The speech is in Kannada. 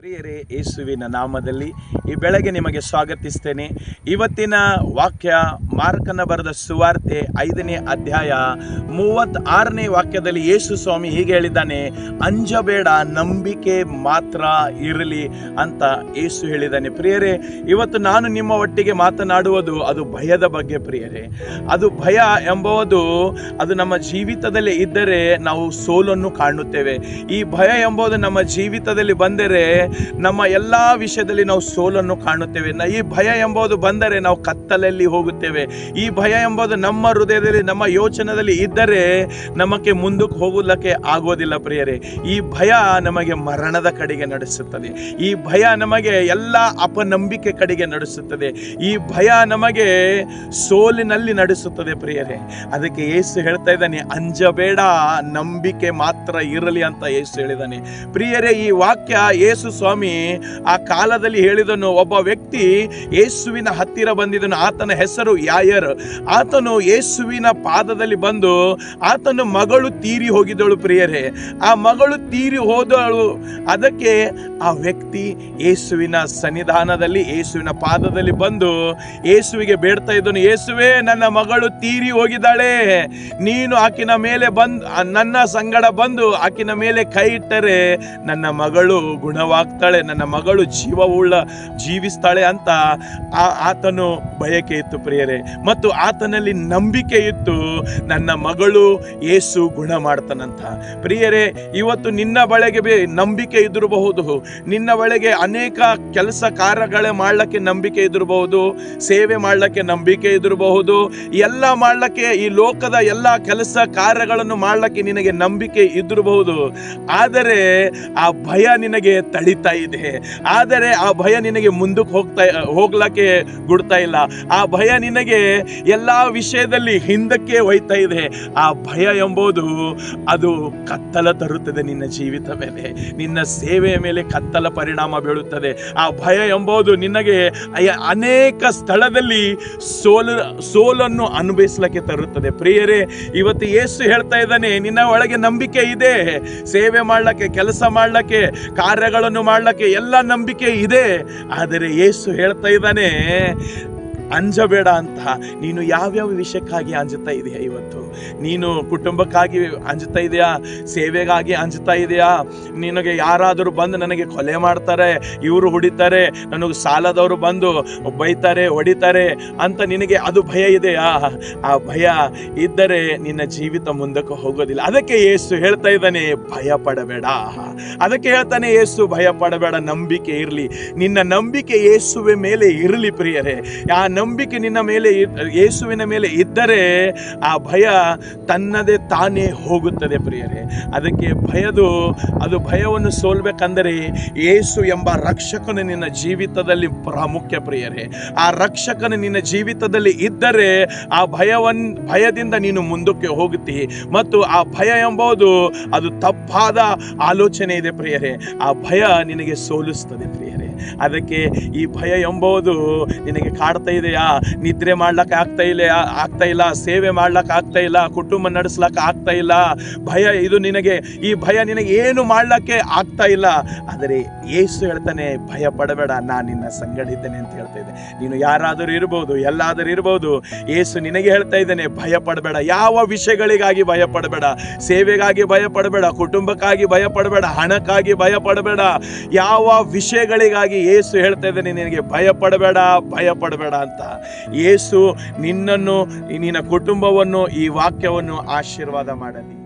ಪ್ರಿಯರೇ, ಯೇಸುವಿನ ನಾಮದಲ್ಲಿ ಈ ಬೆಳಗ್ಗೆ ನಿಮಗೆ ಸ್ವಾಗತಿಸ್ತೇನೆ. ಇವತ್ತಿನ ವಾಕ್ಯ ಮಾರ್ಕನ ಬರೆದ ಸುವಾರ್ತೆ 5ನೇ ಅಧ್ಯಾಯ 36ನೇ ವಾಕ್ಯದಲ್ಲಿ ಯೇಸು ಸ್ವಾಮಿ ಹೀಗೆ ಹೇಳಿದ್ದಾನೆ, ಅಂಜಬೇಡ, ನಂಬಿಕೆ ಮಾತ್ರ ಇರಲಿ ಅಂತ ಯೇಸು ಹೇಳಿದ್ದಾನೆ. ಪ್ರಿಯರೇ, ಇವತ್ತು ನಾನು ನಿಮ್ಮ ಒಟ್ಟಿಗೆ ಮಾತನಾಡುವುದು ಅದು ಭಯದ ಬಗ್ಗೆ. ಪ್ರಿಯರೇ, ಅದು ಭಯ ಎಂಬುದು ಅದು ನಮ್ಮ ಜೀವಿತದಲ್ಲಿ ಇದ್ದರೆ ನಾವು ಸೋಲನ್ನು ಕಾಣುತ್ತೇವೆ. ಈ ಭಯ ಎಂಬುದು ನಮ್ಮ ಜೀವಿತದಲ್ಲಿ ಬಂದರೆ ನಮ್ಮ ಎಲ್ಲ ವಿಷಯದಲ್ಲಿ ನಾವು ಸೋಲನ್ನು ಕಾಣುತ್ತೇವೆ. ಈ ಭಯ ಎಂಬುದು ಬಂದರೆ ನಾವು ಕತ್ತಲಲ್ಲಿ ಹೋಗುತ್ತೇವೆ. ಈ ಭಯ ಎಂಬುದು ನಮ್ಮ ಹೃದಯದಲ್ಲಿ, ನಮ್ಮ ಯೋಚನೆಯಲ್ಲಿ ಇದ್ದರೆ ನಮಗೆ ಮುಂದಕ್ಕೆ ಹೋಗಲಿಕ್ಕೆ ಆಗೋದಿಲ್ಲ. ಪ್ರಿಯರೇ, ಈ ಭಯ ನಮಗೆ ಮರಣದ ಕಡೆಗೆ ನಡೆಸುತ್ತದೆ. ಈ ಭಯ ನಮಗೆ ಎಲ್ಲ ಅಪನಂಬಿಕೆ ಕಡೆಗೆ ನಡೆಸುತ್ತದೆ. ಈ ಭಯ ನಮಗೆ ಸೋಲಿನಲ್ಲಿ ನಡೆಸುತ್ತದೆ. ಪ್ರಿಯರೇ, ಅದಕ್ಕೆ ಯೇಸು ಹೇಳ್ತಾ ಇದ್ದಾನೆ, ಅಂಜಬೇಡ, ನಂಬಿಕೆ ಮಾತ್ರ ಇರಲಿ ಅಂತ ಯೇಸು ಹೇಳಿದ್ದಾನೆ. ಪ್ರಿಯರೇ, ಈ ವಾಕ್ಯ ಯೇಸು ಸ್ವಾಮಿ ಆ ಕಾಲದಲ್ಲಿ ಹೇಳಿದನು. ಒಬ್ಬ ವ್ಯಕ್ತಿ ಯೇಸುವಿನ ಹತ್ತಿರ ಬಂದಿದ್ದನು. ಆತನ ಹೆಸರು ಯಾಯರ್. ಆತನು ಯೇಸುವಿನ ಪಾದದಲ್ಲಿ ಬಂದು ಆತನ ಮಗಳು ತೀರಿ ಹೋಗಿದ್ದಳು. ಪ್ರಿಯರೇ, ಆ ಮಗಳು ತೀರಿ ಹೋದಳು. ಅದಕ್ಕೆ ಆ ವ್ಯಕ್ತಿ ಯೇಸುವಿನ ಸನ್ನಿಧಾನದಲ್ಲಿ, ಯೇಸುವಿನ ಪಾದದಲ್ಲಿ ಬಂದು ಯೇಸುವಿಗೆ ಬೇಡ್ತಾ ಇದ್ದನು, ಯೇಸುವೇ, ನನ್ನ ಮಗಳು ತೀರಿ ಹೋಗಿದ್ದಾಳೆ. ನೀನು ಆಕಿನ ಮೇಲೆ ನನ್ನ ಸಂಗಡ ಬಂದು ಆಕಿನ ಮೇಲೆ ಕೈ ಇಟ್ಟರೆ ನನ್ನ ಮಗಳು ಗುಣವಾಗ್ತಾಳೆ, ನನ್ನ ಮಗಳು ಜೀವಿಸ್ತಾಳೆ ಅಂತ ಆತನು ಬಯಕೆ ಇತ್ತು. ಪ್ರಿಯರೇ, ಮತ್ತು ಆತನಲ್ಲಿ ನಂಬಿಕೆ ಇತ್ತು, ನನ್ನ ಮಗಳು ಯೇಸು ಗುಣ ಮಾಡ್ತಾನಂತ. ಪ್ರಿಯರೇ, ಇವತ್ತು ನಿನ್ನ ಬಳಿಗೆ ನಂಬಿಕೆ ಇದಿರಬಹುದು, ನಿನ್ನ ಬಳಿಗೆ ಅನೇಕ ಕೆಲಸ ಕಾರ್ಯಗಳೇ ಮಾಡ್ಲಿಕ್ಕೆ ನಂಬಿಕೆ ಇದಿರಬಹುದು, ಸೇವೆ ಮಾಡ್ಲಿಕ್ಕೆ ನಂಬಿಕೆ ಇದಿರಬಹುದು, ಎಲ್ಲ ಮಾಡ್ಲಿಕ್ಕೆ, ಈ ಲೋಕದ ಎಲ್ಲ ಕೆಲಸ ಕಾರ್ಯಗಳನ್ನು ಮಾಡ್ಲಿಕ್ಕೆ ನಿನಗೆ ನಂಬಿಕೆ ಇದಿರಬಹುದು. ಆದರೆ ಆ ಭಯ ನಿನಗೆ ತಡಿತಾ ಇದೆ. ಆದರೆ ಆ ಭಯ ನಿನಗೆ ಮುಂದಕ್ಕೆ ಹೋಗ್ಲಿಕ್ಕೆ ಗುಡ್ತಾ ಇಲ್ಲ. ಆ ಭಯ ನಿನಗೆ ಎಲ್ಲ ವಿಷಯದಲ್ಲಿ ಹಿಂದಕ್ಕೆ ಒಯ್ತಾ ಇದೆ. ಆ ಭಯ ಎಂಬುದು ಅದು ಕತ್ತಲ ತರುತ್ತದೆ ನಿನ್ನ ಜೀವಿತ ಮೇಲೆ, ನಿನ್ನ ಸೇವೆಯ ಮೇಲೆ ಕತ್ತಲ ಪರಿಣಾಮ ಬೀಳುತ್ತದೆ. ಆ ಭಯ ಎಂಬುದು ನಿನಗೆ ಅನೇಕ ಸ್ಥಳದಲ್ಲಿ ಸೋಲನ್ನು ಅನುಭವಿಸಲಿಕ್ಕೆ ತರುತ್ತದೆ. ಪ್ರಿಯರೇ, ಇವತ್ತು ಯೇಸು ಹೇಳ್ತಾ ಇದ್ದಾನೆ, ನಿನ್ನ ಒಳಗೆ ನಂಬಿಕೆ ಇದೆ, ಸೇವೆ ಮಾಡ್ಲಿಕ್ಕೆ, ಕೆಲಸ ಮಾಡ್ಲಿಕ್ಕೆ, ಕಾರ್ಯಗಳನ್ನು ಮಾಡ್ಲಿಕ್ಕೆ ಎಲ್ಲ ನಂಬಿಕೆ ಇದೆ. ಆದರೆ ಯೇಸು ಹೇಳ್ತಾ ಇದ್ದಾನೆ, ಅಂಜಬೇಡ ಅಂತ. ನೀನು ಯಾವ್ಯಾವ ವಿಷಯಕ್ಕಾಗಿ ಅಂಜುತ್ತಾ ಇದೆಯಾ? ಇವತ್ತು ನೀನು ಕುಟುಂಬಕ್ಕಾಗಿ ಅಂಜುತ್ತಾ ಇದೆಯಾ? ಸೇವೆಗಾಗಿ ಅಂಜುತ್ತಾ ಇದೆಯಾ? ನಿನಗೆ ಯಾರಾದರೂ ಬಂದು ನನಗೆ ಕೊಲೆ ಮಾಡ್ತಾರೆ, ಇವರು ಹೊಡಿತಾರೆ, ನನಗೆ ಸಾಲದವರು ಬಂದು ಬೈತಾರೆ, ಹೊಡಿತಾರೆ ಅಂತ ನಿನಗೆ ಅದು ಭಯ ಇದೆಯಾ? ಆ ಭಯ ಇದ್ದರೆ ನಿನ್ನ ಜೀವಿತ ಮುಂದಕ್ಕೆ ಹೋಗೋದಿಲ್ಲ. ಅದಕ್ಕೆ ಯೇಸು ಹೇಳ್ತಾ ಇದ್ದಾನೆ, ಭಯ ಪಡಬೇಡ. ಅದಕ್ಕೆ ಹೇಳ್ತಾನೆ ಯೇಸು, ಭಯ ಪಡಬೇಡ, ನಂಬಿಕೆ ಇರಲಿ. ನಿನ್ನ ನಂಬಿಕೆ ಯೇಸುವಿನ ಮೇಲೆ ಇರಲಿ. ಪ್ರಿಯರೇ, ಆ ನಂಬಿಕೆ ನಿನ್ನ ಮೇಲೆ, ಯೇಸುವಿನ ಮೇಲೆ ಇದ್ದರೆ ಆ ಭಯ ತನ್ನದೇ ತಾನೇ ಹೋಗುತ್ತದೆ. ಪ್ರಿಯರೇ, ಅದಕ್ಕೆ ಅದು ಭಯವನ್ನು ಸೋಲ್ಬೇಕಂದರೆ ಯೇಸು ಎಂಬ ರಕ್ಷಕನು ನಿನ್ನ ಜೀವಿತದಲ್ಲಿ ಪ್ರಾಮುಖ್ಯ. ಪ್ರಿಯರೇ, ಆ ರಕ್ಷಕನು ನಿನ್ನ ಜೀವಿತದಲ್ಲಿ ಇದ್ದರೆ ಆ ಭಯದಿಂದ ನೀನು ಮುಂದಕ್ಕೆ ಹೋಗುತ್ತಿ. ಮತ್ತು ಆ ಭಯ ಎಂಬುದು ಅದು ತಪ್ಪಾದ ಆಲೋಚನೆ ಇದೆ. ಪ್ರಿಯರೇ, ಆ ಭಯ ನಿನಗೆ ಸೋಲಿಸ್ತದೆ. ಪ್ರಿಯರೇ, ಅದಕ್ಕೆ ಈ ಭಯ ಎಂಬುದು ನಿನಗೆ ಕಾಡ್ತಾ ಇದೆಯಾ? ನಿದ್ರೆ ಮಾಡ್ಲಿಕ್ಕೆ ಆಗ್ತಾ ಇಲ್ಲ, ಸೇವೆ ಮಾಡ್ಲಿಕ್ಕೆ ಆಗ್ತಾ ಇಲ್ಲ, ಕುಟುಂಬ ನಡೆಸ್ಲಿಕ್ಕೆ ಆಗ್ತಾ ಇಲ್ಲ. ಭಯ ಇದು ನಿನಗೆ, ಈ ಭಯ ನಿನಗೆ ಏನು ಮಾಡ್ಲಿಕ್ಕೆ ಆಗ್ತಾ ಇಲ್ಲ. ಆದರೆ ಯೇಸು ಹೇಳ್ತಾನೆ, ಭಯ ಪಡಬೇಡ, ನಾನು ನಿನ್ನ ಸಂಗಡ ಇದ್ದೇನೆ ಅಂತ ಹೇಳ್ತಾ ಇದ್ದೆ. ನೀನು ಯಾರಾದರೂ ಇರಬಹುದು, ಎಲ್ಲಾದರೂ ಇರಬಹುದು, ಯೇಸು ನಿನಗೆ ಹೇಳ್ತಾ ಇದ್ದಾನೆ, ಭಯ ಪಡಬೇಡ. ಯಾವ ವಿಷಯಗಳಿಗಾಗಿ ಭಯ ಪಡಬೇಡ? ಸೇವೆಗಾಗಿ ಭಯ ಪಡಬೇಡ, ಕುಟುಂಬಕ್ಕಾಗಿ ಭಯ ಪಡಬೇಡ, ಹಣಕ್ಕಾಗಿ ಭಯ ಪಡಬೇಡ. ಯಾವ ವಿಷಯಗಳಿಗಾಗಿ ಯೇಸು ಹೇಳ್ತಾ ಇದ್ದಾನೆ, ನಿನಗೆ ಭಯ ಪಡಬೇಡ ಅಂತ. ಯೇಸು ನಿನ್ನನ್ನು, ನಿನ್ನ ಕುಟುಂಬವನ್ನು, ಈ ವಾಕ್ಯವನ್ನು ಆಶೀರ್ವಾದ ಮಾಡಲಿ.